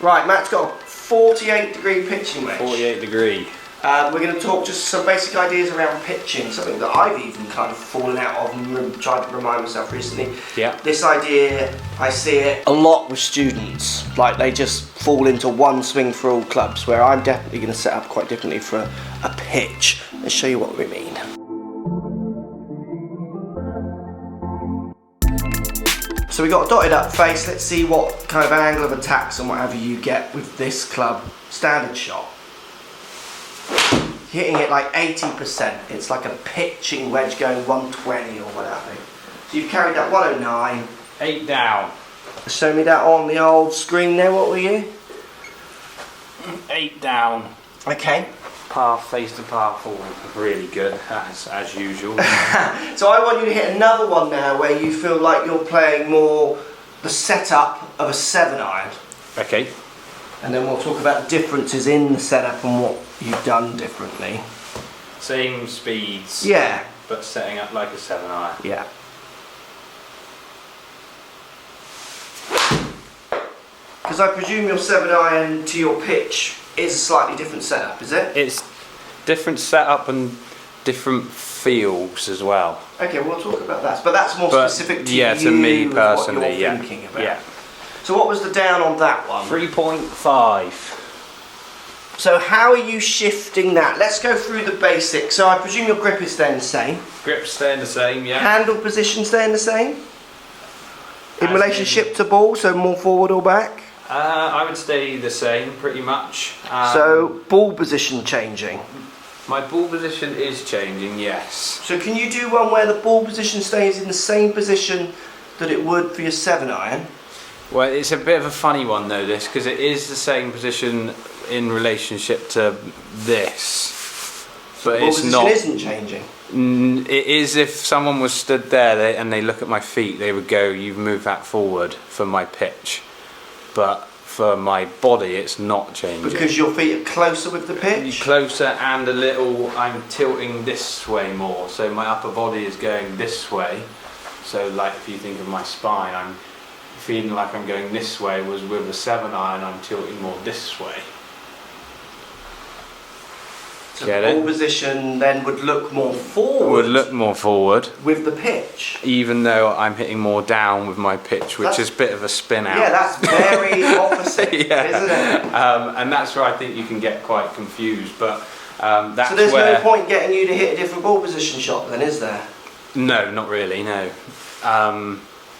Right, Matt's got a 48-degree pitching wedge. 48 degree. We're going to talk just some basic ideas around pitching, something that I've even kind of fallen out of and tried to remind myself recently. Yeah. This idea, I see it a lot with students, like they just fall into one swing for all clubs, where I'm definitely going to set up quite differently for a pitch. Let's show you what we mean. So we got a dotted up face. Let's see what kind of angle of attacks and whatever you get with this club standard shot. Hitting it like 80%. It's like a pitching wedge going 120 or whatever. So you've carried that 109. 8 down. Show me that on the old screen there. What were you? 8 down. Okay. Par face to par 4. Really good, as usual. So I want you to hit another one now where you feel like you're playing more the setup of a 7-iron. Okay. And then we'll talk about the differences in the setup and what you've done differently. Same speeds. Yeah. But setting up like a 7-iron. Yeah. Because I presume your 7-iron to your pitch is a slightly different setup, is it? It's different setup and different feels as well. Okay, we'll talk about that. But that's more specific to you, to me personally, what you're thinking about. Yeah. So what was the down on that one? 3.5. So how are you shifting that? Let's go through the basics. So I presume your grip is staying the same. Grip's staying the same, yeah. Handle position staying the same? In As relationship to ball, so more forward or back? I would stay the same, pretty much. So ball position changing? My ball position is changing, yes. So can you do one where the ball position stays in the same position that it would for your 7-iron? Well, it's a bit of a funny one though, this, because it is the same position in relationship to this, but it's not. Ball position isn't changing. It is if someone was stood there and they look at my feet, they would go, "You've moved that forward for my pitch," but for my body, it's not changing. Because your feet are closer with the pitch. Closer and a little. I'm tilting this way more, so my upper body is going this way. So, like if you think of my spine, I'm feeling like I'm going this way, was with a 7-iron I'm tilting more this way. So the ball position then would look more forward. Would look more forward. With the pitch. Even though I'm hitting more down with my pitch, which is a bit of a spin out. Yeah, that's very opposite, yeah. isn't it? And that's where I think you can get quite confused. But that's so there's where... no point getting you to hit a different ball position shot then, is there? No, not really, no.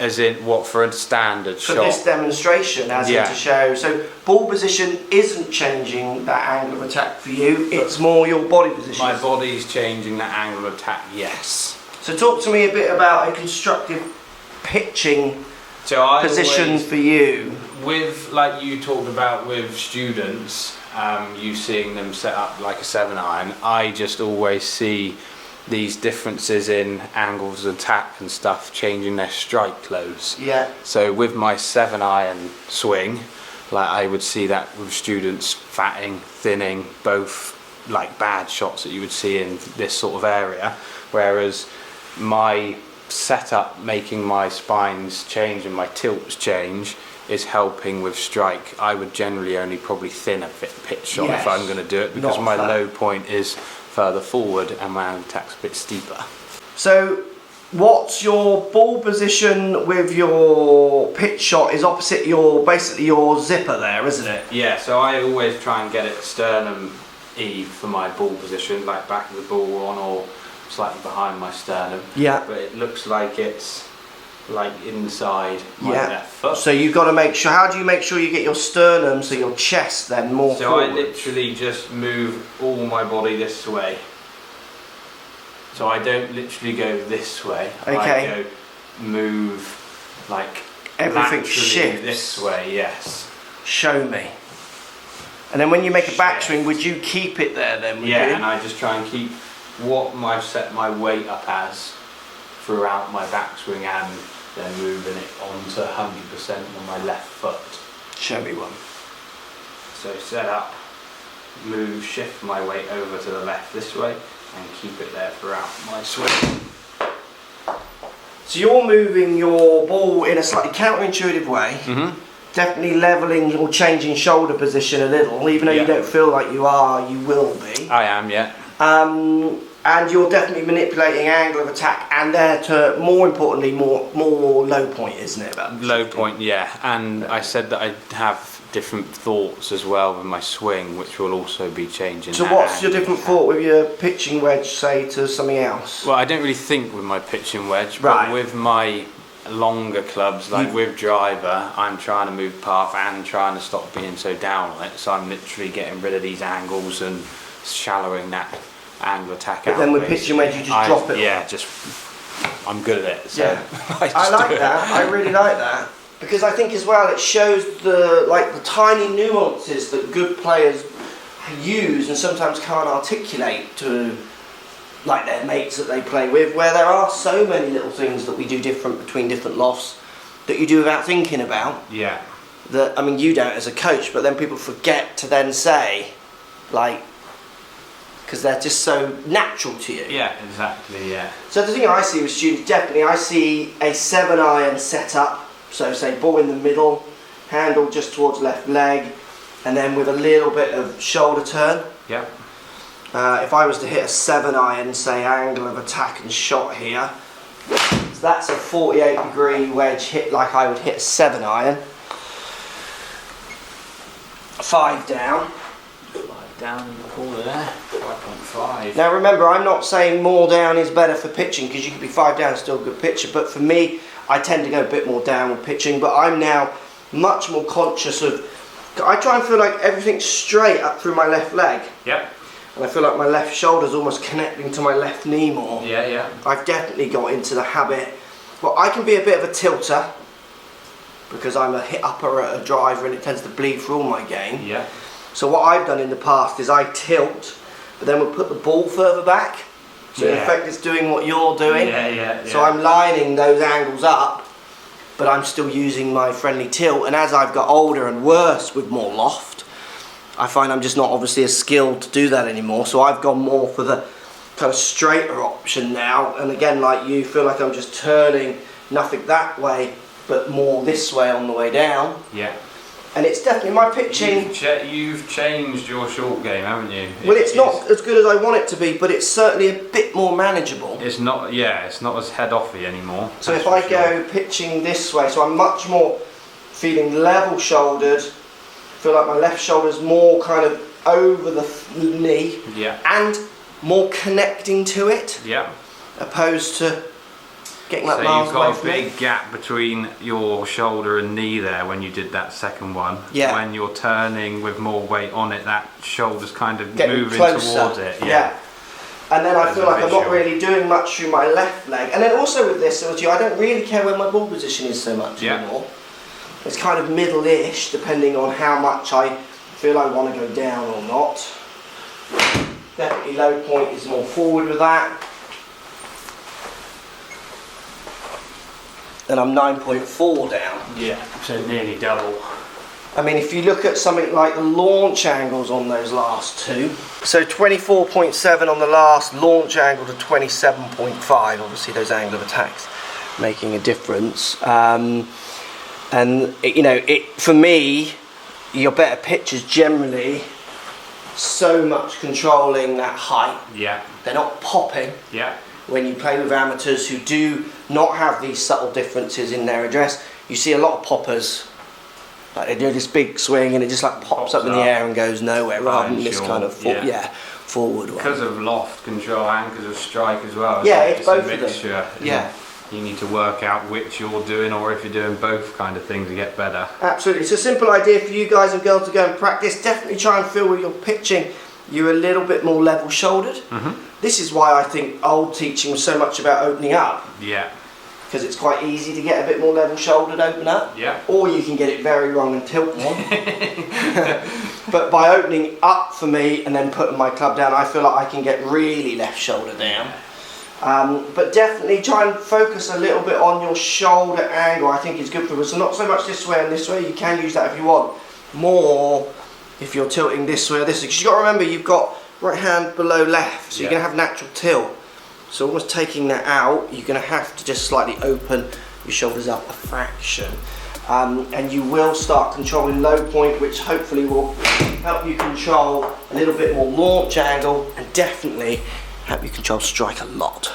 As in, what, for a standard shot? For this demonstration, as in to show. So, ball position isn't changing that angle of attack for you, it's more your body position. My body's changing that angle of attack, yes. So, talk to me a bit about a constructive pitching position for you. With, like you talked about with students, you seeing them set up like a 7-iron, I just always see these differences in angles of attack and stuff changing their strike close. Yeah. So with my 7-iron swing, like I would see that with students fatting, thinning, both like bad shots that you would see in this sort of area, whereas my setup making my spines change and my tilts change is helping with strike. I would generally only probably thin a pitch shot if I'm going to do it, because my low point is further forward and my attack's a bit steeper. So what's your ball position with your pitch shot is opposite your, basically your zipper there, isn't it? Yeah, so I always try and get it sternum eve for my ball position, like back of the ball on or slightly behind my sternum. Yeah. But it looks like it's like inside my left foot. So you've got to make sure, how do you make sure you get your sternum, so your chest then more forward? So I literally just move all my body this way. So I don't literally go this way. Okay. I go move like everything shifts this way, yes. Show me. And then when you make a backswing, would you keep it there then? Yeah, and I just try and keep what I've set my weight up as throughout my backswing and then moving it onto 100% on my left foot. Show me one. So set up, move, shift my weight over to the left this way and keep it there throughout my swing. So you're moving your ball in a slightly counterintuitive way, definitely leveling or changing shoulder position a little, even though you don't feel like you are, you will be. I am, yeah. And you're definitely manipulating angle of attack, and there to, more importantly, more low point, isn't it? Low point, yeah. And I said that I have different thoughts as well with my swing, which will also be changing. So what's your different thought with your pitching wedge, say, to something else? Well, I don't really think with my pitching wedge, Right. but with my longer clubs, like with driver, I'm trying to move path and trying to stop being so down on it. So I'm literally getting rid of these angles and shallowing that angle attack out. But then with pitching wedge, you just drop it. Yeah, just I'm good at it. So Yeah. I like that. I really like that, because I think as well it shows the tiny nuances that good players use and sometimes can't articulate to like their mates that they play with, where there are so many little things that we do different between different lofts that you do without thinking about. Yeah. That, I mean, you don't as a coach, but then people forget to then say, like, because they're just so natural to you. Yeah, exactly, yeah. So the thing I see with students, definitely, I see a 7-iron setup. So say ball in the middle, handle just towards left leg, and then with a little bit of shoulder turn. Yeah. If I was to hit a 7-iron, say angle of attack and shot here, so that's a 48-degree wedge hit like I would hit a 7-iron. 5 down. Down in the corner there, 5.5. Now remember, I'm not saying more down is better for pitching, because you could be 5 down and still a good pitcher, but for me, I tend to go a bit more down with pitching, but I'm now much more conscious of, I try and feel like everything's straight up through my left leg. Yep. And I feel like my left shoulder's almost connecting to my left knee more. Yeah, yeah. I've definitely got into the habit. Well, I can be a bit of a tilter, because I'm a hit upper at a driver and it tends to bleed through all my game. Yeah. So what I've done in the past is I tilt, but then we'll put the ball further back. So in effect it's doing what you're doing. Yeah. So I'm lining those angles up, but I'm still using my friendly tilt. And as I've got older and worse with more loft, I find I'm just not obviously as skilled to do that anymore. So I've gone more for the kind of straighter option now. And again, like you, feel like I'm just turning nothing that way, but more this way on the way down. Yeah. And it's definitely my pitching. You've changed your short game, haven't you? Well, it's not as good as I want it to be, but it's certainly a bit more manageable. It's not, yeah, it's not as head-offy anymore. So if I go pitching this way, so I'm much more feeling level-shouldered, feel like my left shoulder's more kind of over the knee, and more connecting to it, opposed to getting like miles away. So you've got a big gap between your shoulder and knee there when you did that second one. Yeah. When you're turning with more weight on it, that shoulder's kind of getting moving closer towards it. Yeah. And then I feel like I'm not really doing much through my left leg. And then also with this, I don't really care where my ball position is so much anymore. It's kind of middle-ish, depending on how much I feel I want to go down or not. Definitely low point is more forward with that. And I'm 9.4 down. Yeah, so nearly double. I mean, if you look at something like the launch angles on those last two, so 24.7 on the last launch angle to 27.5, obviously those angle of attacks making a difference. And for me, your better pitchers generally so much controlling that height. Yeah. They're not popping. Yeah. When you play with amateurs who do not have these subtle differences in their address, you see a lot of poppers. Like they do this big swing and it just like pops up in the air and goes nowhere, rather than this kind of forward one. Because of loft control and because of strike as well. It's both a mixture. of them. Yeah. You need to work out which you're doing, or if you're doing both kind of things to get better. Absolutely. It's a simple idea for you guys and girls to go and practice. Definitely try and feel with your pitching you're a little bit more level-shouldered. This is why I think old teaching was so much about opening up. Yeah. Because it's quite easy to get a bit more level-shouldered, open up. Yeah. Or you can get it very wrong and tilt one. But by opening up for me and then putting my club down, I feel like I can get really left shoulder down. But definitely try and focus a little bit on your shoulder angle. I think it's good for us. So not so much this way and this way. You can use that if you want. More if you're tilting this way or this way. Because you've got to remember you've got right hand below left. So you're going to have natural tilt. So almost taking that out, you're going to have to just slightly open your shoulders up a fraction. and you will start controlling low point, which hopefully will help you control a little bit more launch angle and definitely help you control strike a lot.